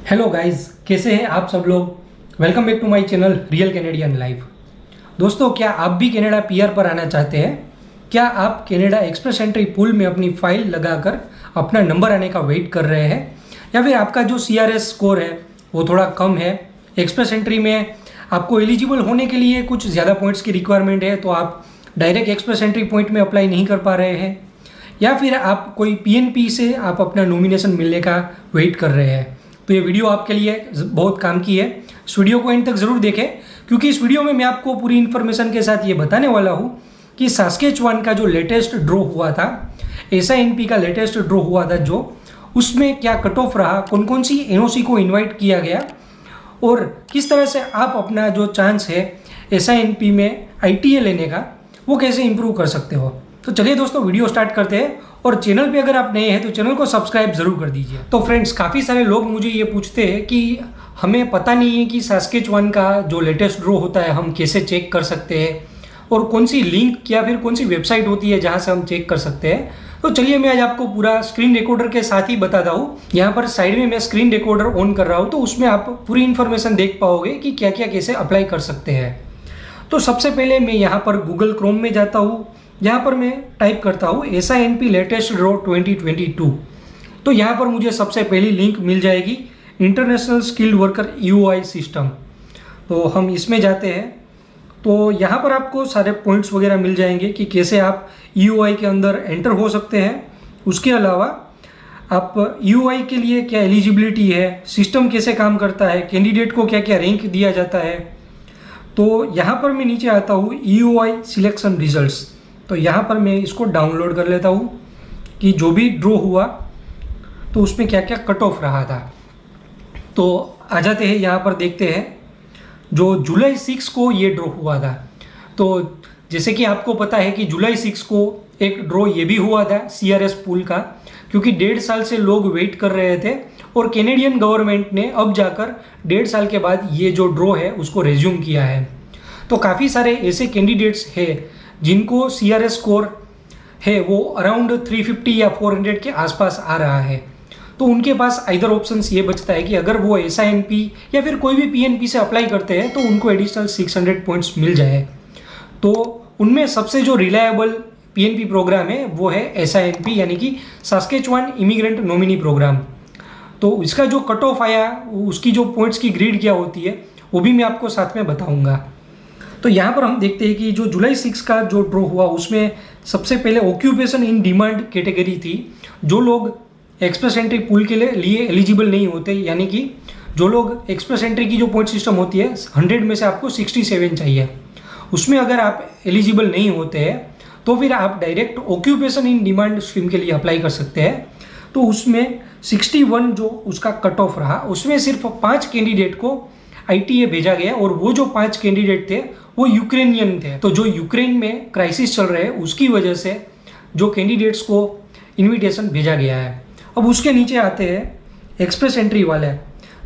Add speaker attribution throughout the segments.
Speaker 1: Hello guys, कैसे हैं आप सब लोग। Welcome back to my channel real Canadian life. दोस्तों, क्या आप भी कनाडा पीआर पर आना चाहते हैं? क्या आप कनाडा एक्सप्रेस एंट्री पूल में अपनी फाइल लगाकर अपना नंबर आने का वेट कर रहे हैं, या फिर आपका जो CRS स्कोर है वो थोड़ा कम है? एक्सप्रेस एंट्री में आपको एलिजिबल होने के लिए कुछ ज़्यादा पॉइंट्स की रिक्वायरमेंट है, तो आप डायरेक्ट एक्सप्रेस एंट्री पॉइंट में अप्लाई नहीं कर पा रहे हैं, या फिर आप कोई PNP से आप अपना नॉमिनेशन मिलने का वेट कर रहे हैं, तो ये वीडियो आपके लिए बहुत काम की है। इस वीडियो को एंड तक ज़रूर देखें, क्योंकि इस वीडियो में मैं आपको पूरी इन्फॉर्मेशन के साथ ये बताने वाला हूँ कि सास्केचुआन का जो लेटेस्ट ड्रॉ हुआ था, SINP का लेटेस्ट ड्रॉ हुआ था, जो उसमें क्या कट ऑफ रहा, कौन कौन सी NOC को इन्वाइट किया गया, और किस तरह से आप अपना जो चांस है SINP में ITA लेने का वो कैसे इंप्रूव कर सकते हो। तो चलिए दोस्तों, वीडियो स्टार्ट करते हैं। और चैनल पे अगर आप नए हैं तो चैनल को सब्सक्राइब जरूर कर दीजिए। तो फ्रेंड्स, काफ़ी सारे लोग मुझे ये पूछते हैं कि हमें पता नहीं है कि सास्केचुआन का जो लेटेस्ट ड्रॉ होता है हम कैसे चेक कर सकते हैं, और कौन सी लिंक या फिर कौन सी वेबसाइट होती है जहाँ से हम चेक कर सकते हैं। तो चलिए, मैं आज आपको पूरा स्क्रीन रिकॉर्डर के साथ ही बताता हूँ। यहाँ पर साइड में मैं स्क्रीन रिकॉर्डर ऑन कर रहा हूँ, तो उसमें आप पूरी इन्फॉर्मेशन देख पाओगे कि क्या क्या कैसे अप्लाई कर सकते हैं। तो सबसे पहले मैं यहाँ पर गूगल क्रोम में जाता हूँ। यहाँ पर मैं टाइप करता हूँ SINP लेटेस्ट ड्रॉ 2022। तो यहाँ पर मुझे सबसे पहली लिंक मिल जाएगी, international skilled worker EOI system. तो हम इसमें जाते हैं। तो यहाँ पर आपको सारे पॉइंट्स वगैरह मिल जाएंगे कि कैसे आप EOI के अंदर एंटर हो सकते हैं। उसके अलावा आप EOI के लिए क्या एलिजिबिलिटी है, सिस्टम कैसे काम करता है, कैंडिडेट को क्या क्या रैंक दिया जाता है। तो यहाँ पर मैं नीचे आता हूँ EOI सिलेक्शन रिजल्ट्स। तो यहाँ पर मैं इसको डाउनलोड कर लेता हूँ कि जो भी ड्रॉ हुआ तो उसमें क्या क्या कट ऑफ रहा था। तो आ जाते हैं, यहाँ पर देखते हैं जो जुलाई 6 को ये ड्रॉ हुआ था। तो जैसे कि आपको पता है कि जुलाई 6 को एक ड्रॉ ये भी हुआ था CRS पूल का, क्योंकि 1.5 साल से लोग वेट कर रहे थे, और कैनेडियन गवर्नमेंट ने अब जाकर 1.5 साल के बाद ये जो ड्रॉ है उसको रेज्यूम किया है। तो काफ़ी सारे ऐसे कैंडिडेट्स हैं जिनको CRS स्कोर है वो अराउंड 350 या 400 के आसपास आ रहा है। तो उनके पास इधर ऑप्शंस ये बचता है कि अगर वो SINP या फिर कोई भी PNP से अप्लाई करते हैं तो उनको एडिशनल 600 पॉइंट्स मिल जाए। तो उनमें सबसे जो रिलायबल PNP प्रोग्राम है वो है SINP, यानी कि सास्केचुआन इमिग्रेंट नॉमिनी प्रोग्राम। तो इसका जो कट ऑफ आया, उसकी जो पॉइंट्स की ग्रेड क्या होती है वो भी मैं आपको साथ में बताऊँगा। तो यहाँ पर हम देखते हैं कि जो जुलाई 6 का जो ड्रॉ हुआ उसमें सबसे पहले ऑक्यूपेशन इन डिमांड कैटेगरी थी। जो लोग एक्सप्रेस एंट्री पूल के लिए एलिजिबल नहीं होते, यानी कि जो लोग एक्सप्रेस एंट्री की जो पॉइंट सिस्टम होती है 100 में से आपको 67 चाहिए, उसमें अगर आप एलिजिबल नहीं होते हैं तो फिर आप direct occupation in demand stream के लिए अप्लाई कर सकते हैं। तो उसमें 61 जो उसका कट ऑफ रहा, उसमें सिर्फ 5 कैंडिडेट को ITA भेजा गया, और वो जो 5 कैंडिडेट थे वो यूक्रेनियन थे। तो जो यूक्रेन में क्राइसिस चल रहे हैं उसकी वजह से जो कैंडिडेट्स को इनविटेशन भेजा गया है। अब उसके नीचे आते हैं एक्सप्रेस एंट्री वाले।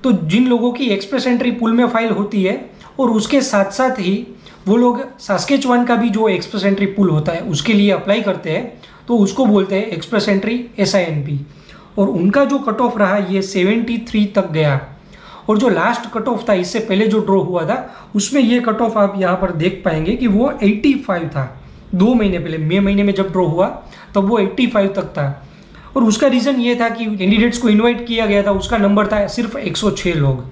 Speaker 1: तो जिन लोगों की एक्सप्रेस एंट्री पूल में फाइल होती है और उसके साथ साथ ही वो लोग सास्केचुआन का भी जो एक्सप्रेस एंट्री पूल होता है उसके लिए अप्लाई करते हैं, तो उसको बोलते हैं एक्सप्रेस एंट्री SINP। और उनका जो कट ऑफ रहा ये 73 तक गया। और जो लास्ट कट ऑफ था, इससे पहले जो ड्रॉ हुआ था, उसमें ये कट ऑफ आप यहाँ पर देख पाएंगे कि वो 85 था। 2 महीने पहले मई महीने में जब ड्रॉ हुआ तब वो 85 तक था। और उसका रीज़न ये था कि कैंडिडेट्स को इनवाइट किया गया था, उसका नंबर था सिर्फ 106 लोग।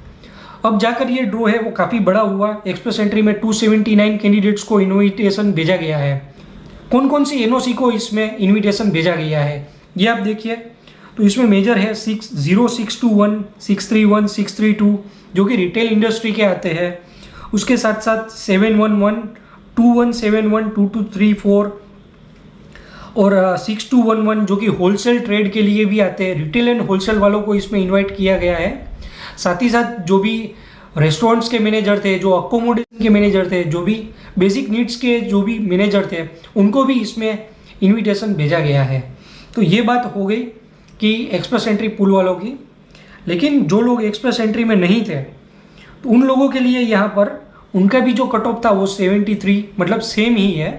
Speaker 1: अब जाकर ये ड्रॉ है वो काफ़ी बड़ा हुआ। एक्सप्रेस एंट्री में 279 कैंडिडेट्स को इन्विटेशन भेजा गया है। कौन कौन सी NOC को इसमें इन्विटेशन भेजा गया है ये आप देखिए। तो इसमें मेजर है 0621, 631, 632 जो कि रिटेल इंडस्ट्री के आते हैं। उसके साथ साथ 711, 2171, 2234 और 6211 जो कि होलसेल ट्रेड के लिए भी आते हैं। रिटेल एंड होलसेल वालों को इसमें इनवाइट किया गया है। साथ ही साथ जो भी रेस्टोरेंट्स के मैनेजर थे, जो अकोमोडेशन के मैनेजर थे, जो भी बेसिक नीड्स के जो भी मैनेजर थे, उनको भी इसमें इन्विटेशन भेजा गया है। तो ये बात हो गई कि एक्सप्रेस एंट्री पूल वालों की। लेकिन जो लोग एक्सप्रेस एंट्री में नहीं थे तो उन लोगों के लिए यहाँ पर उनका भी जो कट ऑफ था वो 73, मतलब सेम ही है।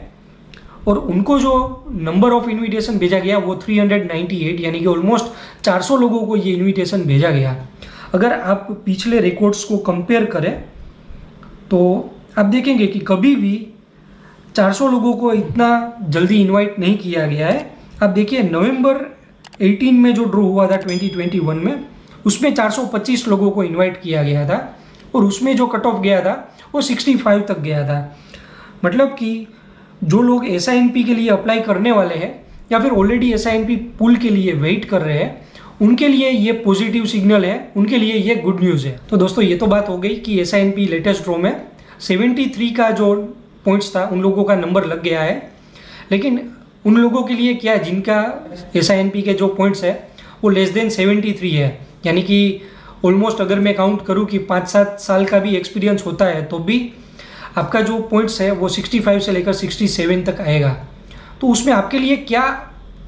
Speaker 1: और उनको जो नंबर ऑफ इन्विटेशन भेजा गया वो 398, यानी कि ऑलमोस्ट 400 लोगों को ये इन्विटेशन भेजा गया। अगर आप पिछले रिकॉर्ड्स को कंपेयर करें तो आप देखेंगे कि कभी भी 400 लोगों को इतना जल्दी इनवाइट नहीं किया गया है। आप देखिए नवंबर 18 में जो ड्रॉ हुआ था 2021 में, उसमें 425 लोगों को इनवाइट किया गया था और उसमें जो कट ऑफ गया था वो 65 तक गया था। मतलब कि जो लोग SINP के लिए अप्लाई करने वाले हैं या फिर ऑलरेडी SINP पूल के लिए वेट कर रहे हैं, उनके लिए ये पॉजिटिव सिग्नल है, उनके लिए ये गुड न्यूज़ है। तो दोस्तों ये तो बात हो गई कि SINP लेटेस्ट ड्रॉ में 73 का जो पॉइंट्स था उन लोगों का नंबर लग गया है। लेकिन उन लोगों के लिए क्या, जिनका SINP के जो पॉइंट्स है वो लेस देन 73 है, यानी कि ऑलमोस्ट अगर मैं काउंट करूँ कि 5-7 साल का भी एक्सपीरियंस होता है तो भी आपका जो पॉइंट्स है वो 65 से लेकर 67 तक आएगा। तो उसमें आपके लिए क्या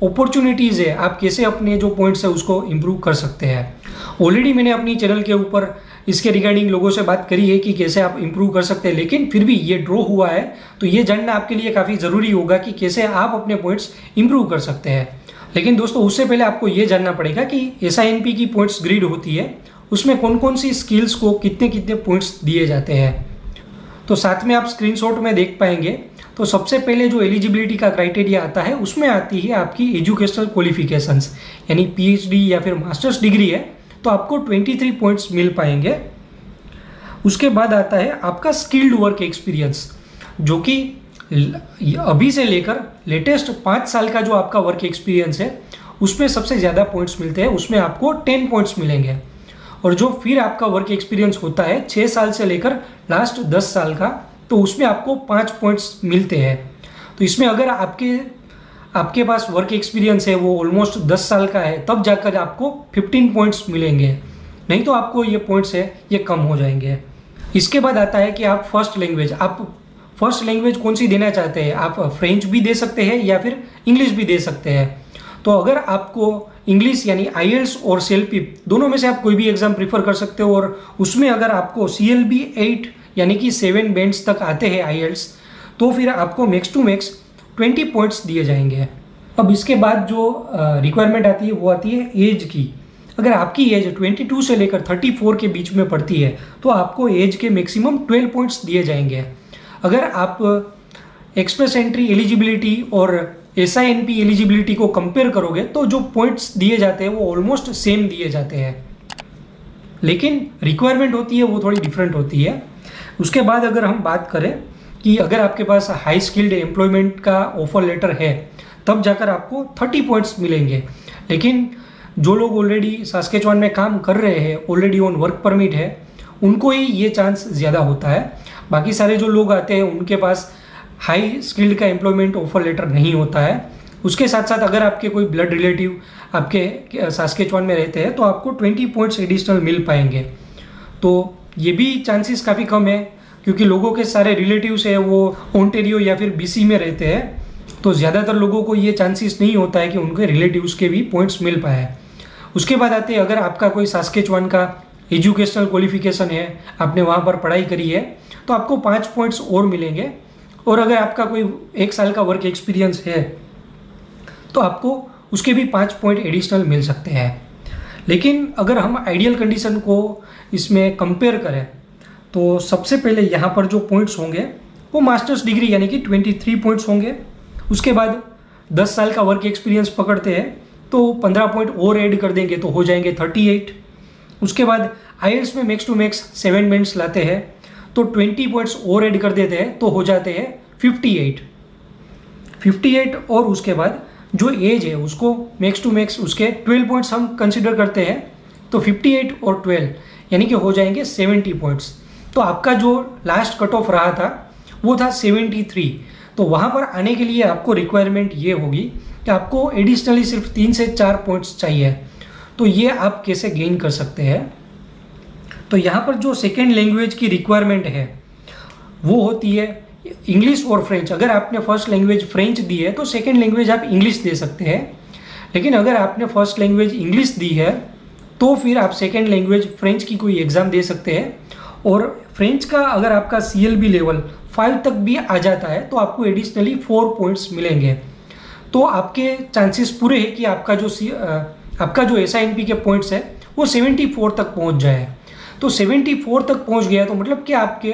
Speaker 1: अपॉर्चुनिटीज़ है, आप कैसे अपने जो पॉइंट्स है उसको इम्प्रूव कर सकते हैं। ऑलरेडी मैंने अपनी चैनल के ऊपर इसके रिगार्डिंग लोगों से बात करी है कि कैसे आप इम्प्रूव कर सकते हैं, लेकिन फिर भी ये ड्रॉ हुआ है तो ये जानना आपके लिए काफ़ी ज़रूरी होगा कि कैसे आप अपने पॉइंट्स इम्प्रूव कर सकते हैं। लेकिन दोस्तों उससे पहले आपको ये जानना पड़ेगा कि SINP की पॉइंट्स ग्रिड होती है, उसमें कौन कौन सी स्किल्स को कितने कितने पॉइंट्स दिए जाते हैं। तो साथ में आप स्क्रीनशॉट में देख पाएंगे। तो सबसे पहले जो एलिजिबिलिटी का क्राइटेरिया आता है उसमें आती है आपकी एजुकेशनल क्वालिफिकेशंस, यानी PhD या फिर मास्टर्स डिग्री है तो आपको 23 पॉइंट्स मिल पाएंगे। उसके बाद आता है आपका स्किल्ड वर्क एक्सपीरियंस, जो कि अभी से लेकर लेटेस्ट 5 साल का जो आपका वर्क एक्सपीरियंस है उसमें सबसे ज़्यादा पॉइंट्स मिलते हैं, उसमें आपको 10 पॉइंट्स मिलेंगे। और जो फिर आपका वर्क एक्सपीरियंस होता है 6 साल से लेकर लास्ट 10 साल का, तो उसमें आपको 5 पॉइंट्स मिलते हैं। तो इसमें अगर आपके पास वर्क एक्सपीरियंस है वो ऑलमोस्ट 10 साल का है, तब जाकर आपको 15 पॉइंट्स मिलेंगे, नहीं तो आपको ये पॉइंट्स है ये कम हो जाएंगे। इसके बाद आता है कि आप फर्स्ट लैंग्वेज कौन सी देना चाहते हैं। आप फ्रेंच भी दे सकते हैं या फिर इंग्लिश भी दे सकते हैं। तो अगर आपको इंग्लिश यानी IELTS और CLP दोनों में से आप कोई भी एग्जाम प्रीफर कर सकते हो, और उसमें अगर आपको CLB 8 यानी कि 7 बैंड्स तक आते हैं IELTS, तो फिर आपको मैक्स टू मैक्स 20 पॉइंट्स दिए जाएंगे। अब इसके बाद जो रिक्वायरमेंट आती है वो आती है एज की। अगर आपकी एज 22 से लेकर 34 के बीच में पड़ती है तो आपको एज के मैक्सिमम 12 पॉइंट्स दिए जाएंगे। अगर आप एक्सप्रेस एंट्री एलिजिबिलिटी और SINP एलिजिबिलिटी को कंपेयर करोगे तो जो पॉइंट्स दिए जाते हैं वो ऑलमोस्ट सेम दिए जाते हैं, लेकिन रिक्वायरमेंट होती है वो थोड़ी डिफरेंट होती है। उसके बाद अगर हम बात करें कि अगर आपके पास हाई स्किल्ड एम्प्लॉयमेंट का ऑफर लेटर है तब जाकर आपको 30 पॉइंट्स मिलेंगे। लेकिन जो लोग ऑलरेडी सास्केचुआन में काम कर रहे हैं, ऑलरेडी ऑन वर्क परमिट है, उनको ही ये चांस ज़्यादा होता है। बाकी सारे जो लोग आते हैं उनके पास हाई स्किल्ड का एम्प्लॉयमेंट ऑफर लेटर नहीं होता है। उसके साथ साथ अगर आपके कोई ब्लड रिलेटिव आपके सास्केचुआन में रहते हैं तो आपको 20 पॉइंट्स एडिशनल मिल पाएंगे। तो ये भी चांसेस काफ़ी कम है क्योंकि लोगों के सारे रिलेटिव्स है वो ओंटेरियो या फिर BC में रहते हैं, तो ज़्यादातर लोगों को ये चांसेस नहीं होता है कि उनके रिलेटिव्स के भी पॉइंट्स मिल पाए। उसके बाद आते हैं अगर आपका कोई सास्केचुआन का एजुकेशनल क्वालिफिकेशन है, आपने वहाँ पर पढ़ाई करी है, तो आपको 5 पॉइंट्स और मिलेंगे। और अगर आपका कोई 1 साल का वर्क एक्सपीरियंस है तो आपको उसके भी 5 पॉइंट एडिशनल मिल सकते हैं। लेकिन अगर हम आइडियल कंडीशन को इसमें कंपेयर करें तो सबसे पहले यहाँ पर जो पॉइंट्स होंगे वो मास्टर्स डिग्री यानी कि 23 पॉइंट्स होंगे। उसके बाद 10 साल का वर्क एक्सपीरियंस पकड़ते हैं तो 15 पॉइंट और ऐड कर देंगे तो हो जाएंगे 38। उसके बाद IELTS में मैक्स टू मैक्स 7 बैंड्स लाते हैं तो 20 पॉइंट्स और ऐड कर देते हैं तो हो जाते हैं 58। और उसके बाद जो एज है उसको मैक्स टू मैक्स उसके 12 पॉइंट्स हम कंसिडर करते हैं तो 58 और 12 यानी कि हो जाएंगे 70 पॉइंट्स। तो आपका जो लास्ट कट ऑफ रहा था वो था 73। तो वहाँ पर आने के लिए आपको रिक्वायरमेंट ये होगी कि आपको एडिशनली सिर्फ 3 से 4 पॉइंट्स चाहिए। तो ये आप कैसे गेन कर सकते हैं, तो यहाँ पर जो सेकेंड लैंग्वेज की रिक्वायरमेंट है वो होती है इंग्लिश और फ्रेंच। अगर आपने फर्स्ट लैंग्वेज फ्रेंच दी है तो सेकेंड लैंग्वेज आप इंग्लिश दे सकते हैं, लेकिन अगर आपने फर्स्ट लैंग्वेज इंग्लिश दी है तो फिर आप सेकेंड लैंग्वेज फ्रेंच की कोई एग्ज़ाम दे सकते हैं। और फ्रेंच का अगर आपका CLB लेवल 5 तक भी आ जाता है तो आपको एडिशनली 4 पॉइंट्स मिलेंगे। तो आपके चांसेस पूरे हैं कि आपका जो SINP के पॉइंट्स है वो 74 तक पहुंच जाए। तो 74 तक पहुंच गया तो मतलब कि आपके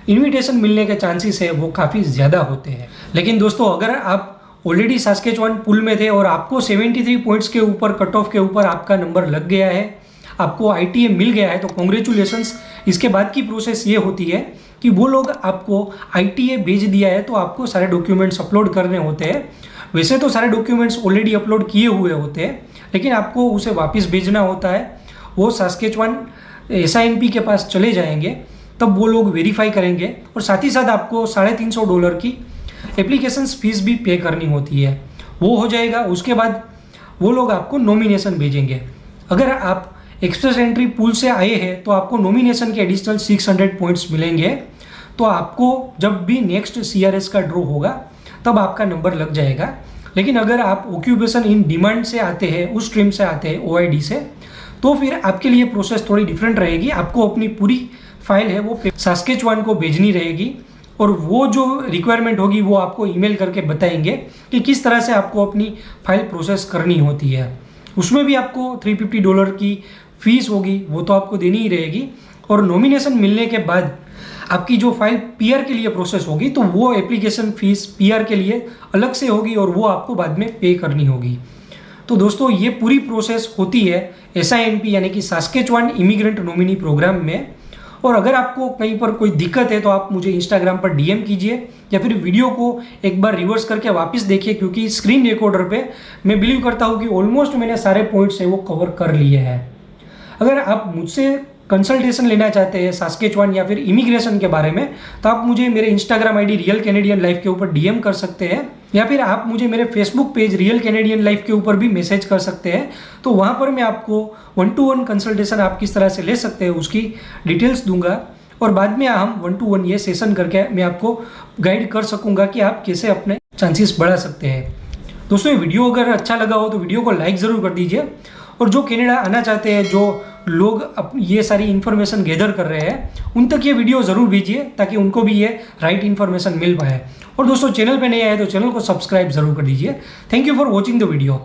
Speaker 1: इनविटेशन मिलने के चांसेस है वो काफ़ी ज़्यादा होते हैं। लेकिन दोस्तों अगर आप ऑलरेडी सास्केचुआन पूल में थे और आपको 73 पॉइंट्स के ऊपर कट ऑफ के ऊपर आपका नंबर लग गया है, आपको ITA मिल गया है, तो कॉन्ग्रेचुलेसन्स। इसके बाद की प्रोसेस ये होती है कि वो लोग आपको ITA भेज दिया है तो आपको सारे डॉक्यूमेंट्स अपलोड करने होते हैं। वैसे तो सारे डॉक्यूमेंट्स ऑलरेडी अपलोड किए हुए होते हैं, लेकिन आपको उसे वापस भेजना होता है। वो सास्केचुआन SINP के पास चले जाएंगे, तब वो लोग वेरीफाई करेंगे और साथ ही साथ आपको $350 की एप्लीकेशन फ़ीस भी पे करनी होती है। वो हो जाएगा, उसके बाद वो लोग आपको नॉमिनेशन भेजेंगे। अगर आप एक्सप्रेस एंट्री पूल से आए हैं तो आपको नॉमिनेशन के एडिशनल 600 पॉइंट्स मिलेंगे। तो आपको जब भी नेक्स्ट CRS का ड्रॉ होगा तब आपका नंबर लग जाएगा। लेकिन अगर आप ऑक्यूपेशन इन डिमांड से आते हैं, उस स्ट्रीम से आते हैं OID से, तो फिर आपके लिए प्रोसेस थोड़ी डिफरेंट रहेगी। आपको अपनी पूरी फाइल है वो सास्केचुआन को भेजनी रहेगी और वो जो रिक्वायरमेंट होगी वो आपको ईमेल करके बताएंगे कि किस तरह से आपको अपनी फाइल प्रोसेस करनी होती है। उसमें भी आपको $350 की फ़ीस होगी, वो तो आपको देनी ही रहेगी। और नॉमिनेशन मिलने के बाद आपकी जो फाइल PR के लिए प्रोसेस होगी तो वो एप्लीकेशन फ़ीस PR के लिए अलग से होगी और वो आपको बाद में पे करनी होगी। तो दोस्तों ये पूरी प्रोसेस होती है SINP यानी कि सास्केचुआन इमिग्रेंट नॉमिनी प्रोग्राम में। और अगर आपको कहीं पर कोई दिक्कत है तो आप मुझे इंस्टाग्राम पर DM कीजिए या फिर वीडियो को एक बार रिवर्स करके वापस देखिए, क्योंकि स्क्रीन रिकॉर्डर पे मैं बिलीव करता हूँ कि ऑलमोस्ट मैंने सारे पॉइंट्स है वो कवर कर लिए हैं। अगर आप मुझसे कंसल्टेशन लेना चाहते हैं सास्केचुआन या फिर इमिग्रेशन के बारे में, तो आप मुझे मेरे Instagram ID real Canadian life के ऊपर DM कर सकते हैं या फिर आप मुझे मेरे Facebook page real Canadian life के ऊपर भी मैसेज कर सकते हैं। तो वहाँ पर मैं आपको 1-to-1 कंसल्टेशन आप किस तरह से ले सकते हैं उसकी डिटेल्स दूंगा और बाद में हम 1-to-1 ये सेशन करके मैं आपको गाइड कर सकूँगा कि आप कैसे अपने चांसेस बढ़ा सकते हैं। दोस्तों ये वीडियो अगर अच्छा लगा हो तो वीडियो को लाइक ज़रूर कर दीजिए। और जो कनाडा आना चाहते हैं, जो लोग ये सारी इन्फॉर्मेशन गैदर कर रहे हैं, उन तक ये वीडियो ज़रूर भेजिए ताकि उनको भी ये राइट इन्फॉर्मेशन मिल पाए। और दोस्तों चैनल पे नए आए तो चैनल को सब्सक्राइब ज़रूर कर दीजिए। Thank you for watching the video.